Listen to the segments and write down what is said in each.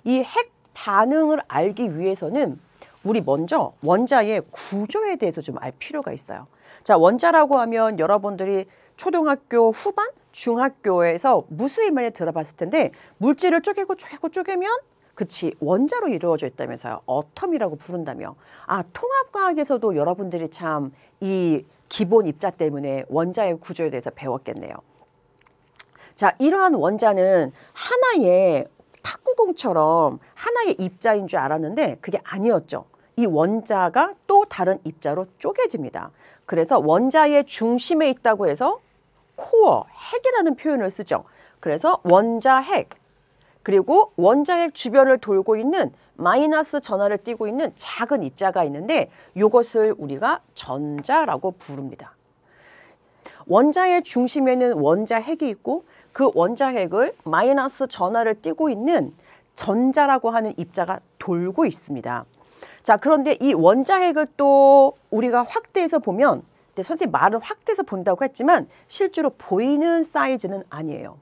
이 핵 반응을 알기 위해서는 우리 먼저 원자의 구조에 대해서 좀 알 필요가 있어요. 자, 원자라고 하면 여러분들이 초등학교 후반, 중학교에서 무수히 들어봤을 텐데 물질을 쪼개면 그치, 원자로 이루어져 있다면서요. 어텀이라고 부른다며. 아, 통합과학에서도 여러분들이 참 이 기본 입자 때문에 원자의 구조에 대해서 배웠겠네요. 자, 이러한 원자는 하나의 탁구공처럼 하나의 입자인 줄 알았는데 그게 아니었죠. 이 원자가 또 다른 입자로 쪼개집니다. 그래서 원자의 중심에 있다고 해서 코어, 핵이라는 표현을 쓰죠. 그래서 원자핵, 그리고 원자핵 주변을 돌고 있는 마이너스 전하를 띠고 있는 작은 입자가 있는데 이것을 우리가 전자라고 부릅니다. 원자의 중심에는 원자핵이 있고 그 원자핵을 마이너스 전하를 띠고 있는 전자라고 하는 입자가 돌고 있습니다. 자, 그런데 이 원자핵을 또 우리가 확대해서 보면, 선생님 말은 확대해서 본다고 했지만 실제로 보이는 사이즈는 아니에요.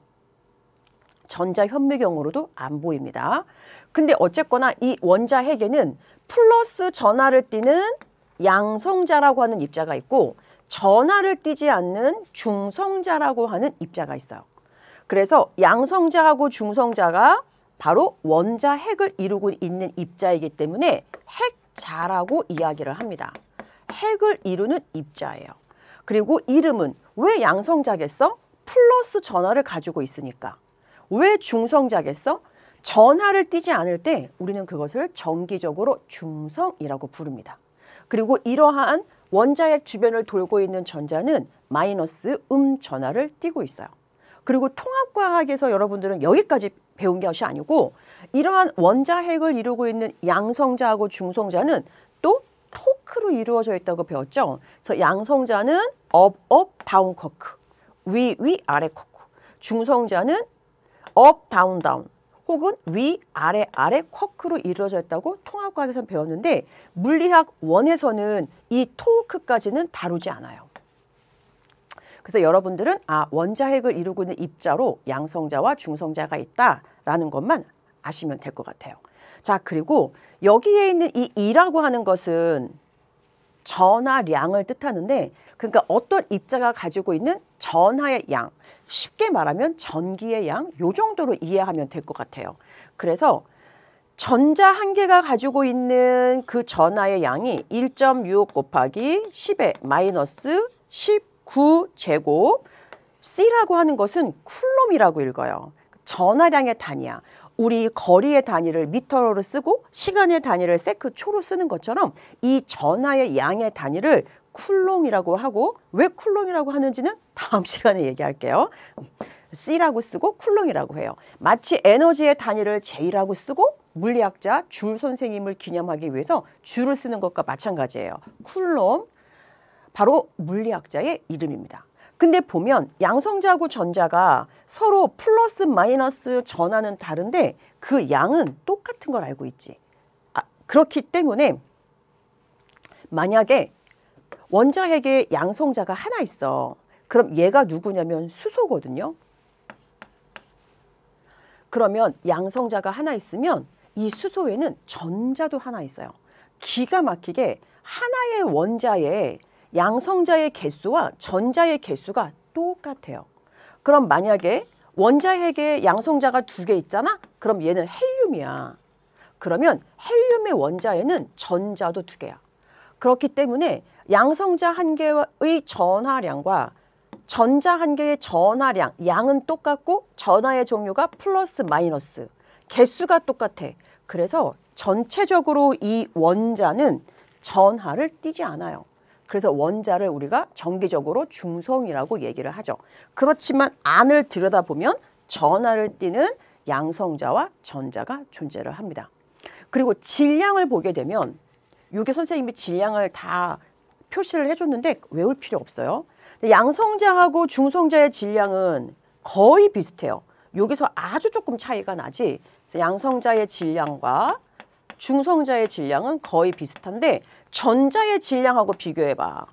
전자현미경으로도 안 보입니다. 근데 어쨌거나 이 원자핵에는 플러스 전하를 띠는 양성자라고 하는 입자가 있고 전하를 띠지 않는 중성자라고 하는 입자가 있어요. 그래서 양성자하고 중성자가 바로 원자핵을 이루고 있는 입자이기 때문에 핵자라고 이야기를 합니다. 핵을 이루는 입자예요. 그리고 이름은 왜 양성자겠어? 플러스 전하를 가지고 있으니까. 왜 중성자겠어? 전하를 띠지 않을 때 우리는 그것을 정기적으로 중성이라고 부릅니다. 그리고 이러한 원자핵 주변을 돌고 있는 전자는 마이너스 전하를 띠고 있어요. 그리고 통합과학에서 여러분들은 여기까지 배운 것이 아니고 이러한 원자핵을 이루고 있는 양성자하고 중성자는 또 토크로 이루어져 있다고 배웠죠. 그래서 양성자는 업, 다운 커크, 위, 아래 커크. 중성자는 업, 다운, 혹은 위, 아래 커크로 이루어져 있다고 통합과학에서 배웠는데 물리학 1에서는 이 토크까지는 다루지 않아요. 그래서 여러분들은 원자핵을 이루고 있는 입자로 양성자와 중성자가 있다라는 것만 아시면 될 것 같아요. 자, 그리고 여기에 있는 이 E라고 하는 것은 전하량을 뜻하는데 그러니까 어떤 입자가 가지고 있는 전하의 양, 쉽게 말하면 전기의 양, 요 정도로 이해하면 될 것 같아요. 그래서 전자 한 개가 가지고 있는 그 전하의 양이 1.6 곱하기 10의 마이너스 19제곱, C라고 하는 것은 쿨롬이라고 읽어요. 전하량의 단위야. 우리 거리의 단위를 미터로 쓰고 시간의 단위를 세크 초로 쓰는 것처럼 이 전하의 양의 단위를 쿨롱이라고 하고 왜 쿨롱이라고 하는지는 다음 시간에 얘기할게요. C라고 쓰고 쿨롱이라고 해요. 마치 에너지의 단위를 J라고 쓰고 물리학자 줄 선생님을 기념하기 위해서 줄을 쓰는 것과 마찬가지예요. 쿨롬, 바로 물리학자의 이름입니다. 근데 보면 양성자하고 전자가 서로 플러스 마이너스 전하는 다른데 그 양은 똑같은 걸 알고 있지. 그렇기 때문에 만약에 원자핵에 양성자가 하나 있어. 그럼 얘가 누구냐면 수소거든요. 그러면 양성자가 하나 있으면 이 수소에는 전자도 하나 있어요. 기가 막히게 하나의 원자에 양성자의 개수와 전자의 개수가 똑같아요. 그럼 만약에 원자핵에 양성자가 2개 있잖아? 그럼 얘는 헬륨이야. 그러면 헬륨의 원자에는 전자도 2개야. 그렇기 때문에 양성자 한 개의 전하량과 전자 한 개의 전하량, 양은 똑같고 전하의 종류가 플러스 마이너스, 개수가 똑같아. 그래서 전체적으로 이 원자는 전하를 띠지 않아요. 그래서 원자를 우리가 정기적으로 중성이라고 얘기를 하죠. 그렇지만 안을 들여다보면 전하를 띠는 양성자와 전자가 존재를 합니다. 그리고 질량을 보게 되면 이게 선생님이 질량을 다 표시를 해줬는데 외울 필요 없어요. 양성자하고 중성자의 질량은 거의 비슷해요. 여기서 아주 조금 차이가 나지. 양성자의 질량과 중성자의 질량은 거의 비슷한데 전자의 질량하고 비교해봐.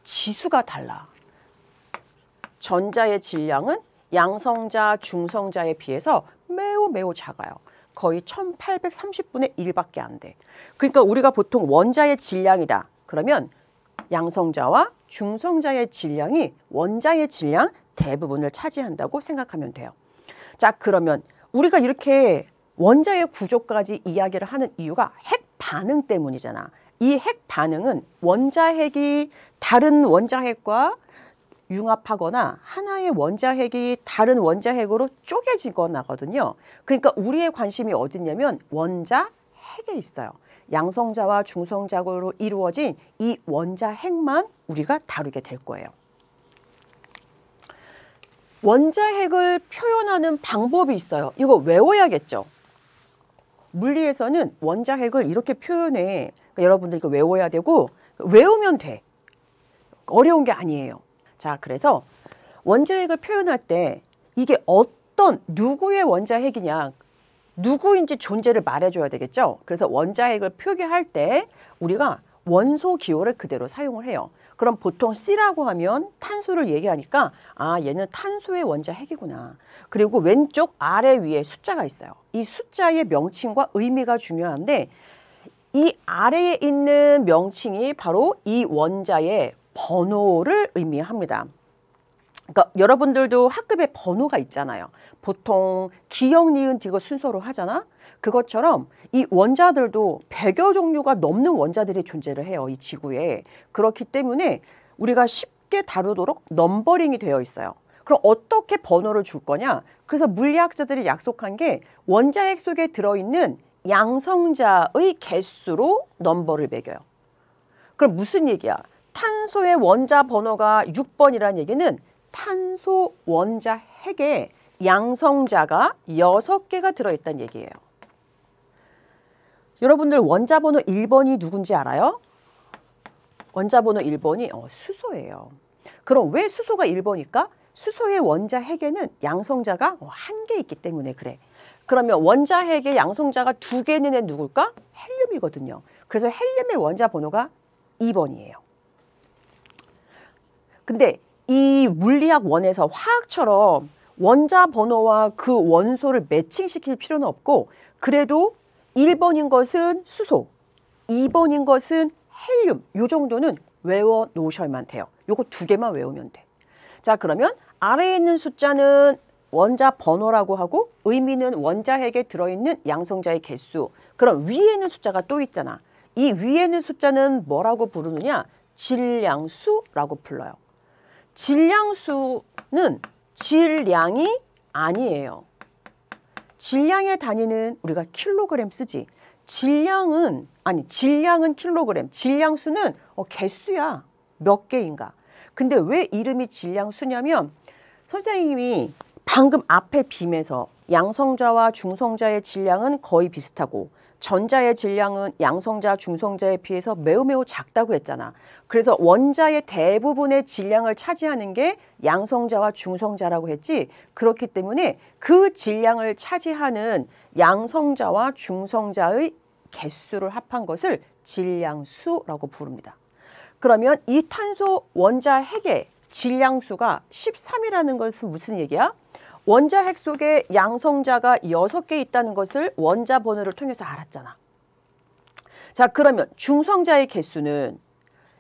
지수가 달라. 전자의 질량은 양성자, 중성자에 비해서 매우 작아요. 거의 1830분의 1밖에 안 돼. 그러니까 우리가 보통 원자의 질량이다. 그러면 양성자와 중성자의 질량이 원자의 질량 대부분을 차지한다고 생각하면 돼요. 자, 그러면 우리가 이렇게 원자의 구조까지 이야기를 하는 이유가 핵 반응 때문이잖아. 이 핵 반응은 원자핵이 다른 원자핵과 융합하거나 하나의 원자핵이 다른 원자핵으로 쪼개지거나거든요. 그러니까 우리의 관심이 어디냐면 원자핵에 있어요. 양성자와 중성자로 이루어진 이 원자핵만 우리가 다루게 될 거예요. 원자핵을 표현하는 방법이 있어요. 이거 외워야겠죠. 물리에서는 원자핵을 이렇게 표현해. 그러니까 여러분들 이거 외워야 되고 외우면 돼. 어려운 게 아니에요. 자, 그래서 원자핵을 표현할 때 이게 어떤 누구의 원자핵이냐, 누구인지 존재를 말해줘야 되겠죠. 그래서 원자핵을 표기할 때 우리가 원소 기호를 그대로 사용을 해요. 그럼 보통 C라고 하면 탄소를 얘기하니까 아, 얘는 탄소의 원자핵이구나. 그리고 왼쪽 아래 위에 숫자가 있어요. 이 숫자의 명칭과 의미가 중요한데 이 아래에 있는 명칭이 바로 이 원자의 번호를 의미합니다. 그러니까 여러분들도 학급에 번호가 있잖아요. 보통 기역, 니은, 디귿 순서로 하잖아. 그것처럼 이 원자들도 100여 종류가 넘는 원자들이 존재를 해요. 이 지구에. 그렇기 때문에 우리가 쉽게 다루도록 넘버링이 되어 있어요. 그럼 어떻게 번호를 줄 거냐? 그래서 물리학자들이 약속한 게 원자핵 속에 들어있는 양성자의 개수로 넘버를 매겨요. 그럼 무슨 얘기야? 탄소의 원자 번호가 6번이라는 얘기는 탄소 원자핵에 양성자가 6개가 들어있다는 얘기예요. 여러분들 원자 번호 1번이 누군지 알아요? 원자 번호 1번이 수소예요. 그럼 왜 수소가 1번일까? 수소의 원자핵에는 양성자가 1개 있기 때문에 그래. 그러면 원자핵의 양성자가 2개 있는 애 누굴까? 헬륨이거든요. 그래서 헬륨의 원자 번호가 2번이에요. 근데 이 물리학 원에서 화학처럼 원자 번호와 그 원소를 매칭시킬 필요는 없고 그래도 1번인 것은 수소, 2번인 것은 헬륨 요 정도는 외워 놓으셔야만 돼요. 요거 2개만 외우면 돼. 자, 그러면 아래에 있는 숫자는 원자 번호라고 하고 의미는 원자핵에 들어있는 양성자의 개수. 그럼 위에 있는 숫자가 또 있잖아. 이 위에 있는 숫자는 뭐라고 부르느냐? 질량수라고 불러요. 질량수는 질량이 아니에요. 질량의 단위는 우리가 킬로그램 쓰지. 질량은 킬로그램. 질량수는 개수야. 몇 개인가. 근데 왜 이름이 질량수냐면 선생님이 방금 앞에 빔에서 양성자와 중성자의 질량은 거의 비슷하고 전자의 질량은 양성자, 중성자에 비해서 매우 작다고 했잖아. 그래서 원자의 대부분의 질량을 차지하는 게 양성자와 중성자라고 했지. 그렇기 때문에 그 질량을 차지하는 양성자와 중성자의 개수를 합한 것을 질량수라고 부릅니다. 그러면 이 탄소 원자핵의 질량수가 13이라는 것은 무슨 얘기야? 원자핵 속에 양성자가 6개 있다는 것을 원자 번호를 통해서 알았잖아. 자, 그러면 중성자의 개수는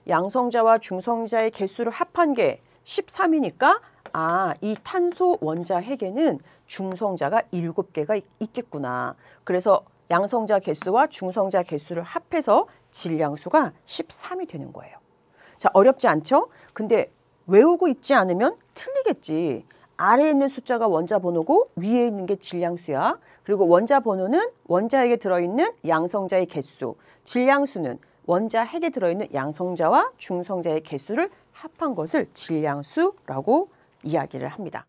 양성자와 중성자의 개수를 합한 게 13이니까 이 탄소 원자핵에는 중성자가 7개가 있겠구나. 그래서 양성자 개수와 중성자 개수를 합해서 질량수가 13이 되는 거예요. 자, 어렵지 않죠? 근데 외우고 있지 않으면 틀리겠지. 아래에 있는 숫자가 원자 번호고 위에 있는 게 질량수야. 그리고 원자 번호는 원자핵에 들어있는 양성자의 개수, 질량수는 원자핵에 들어있는 양성자와 중성자의 개수를 합한 것을 질량수라고 이야기를 합니다.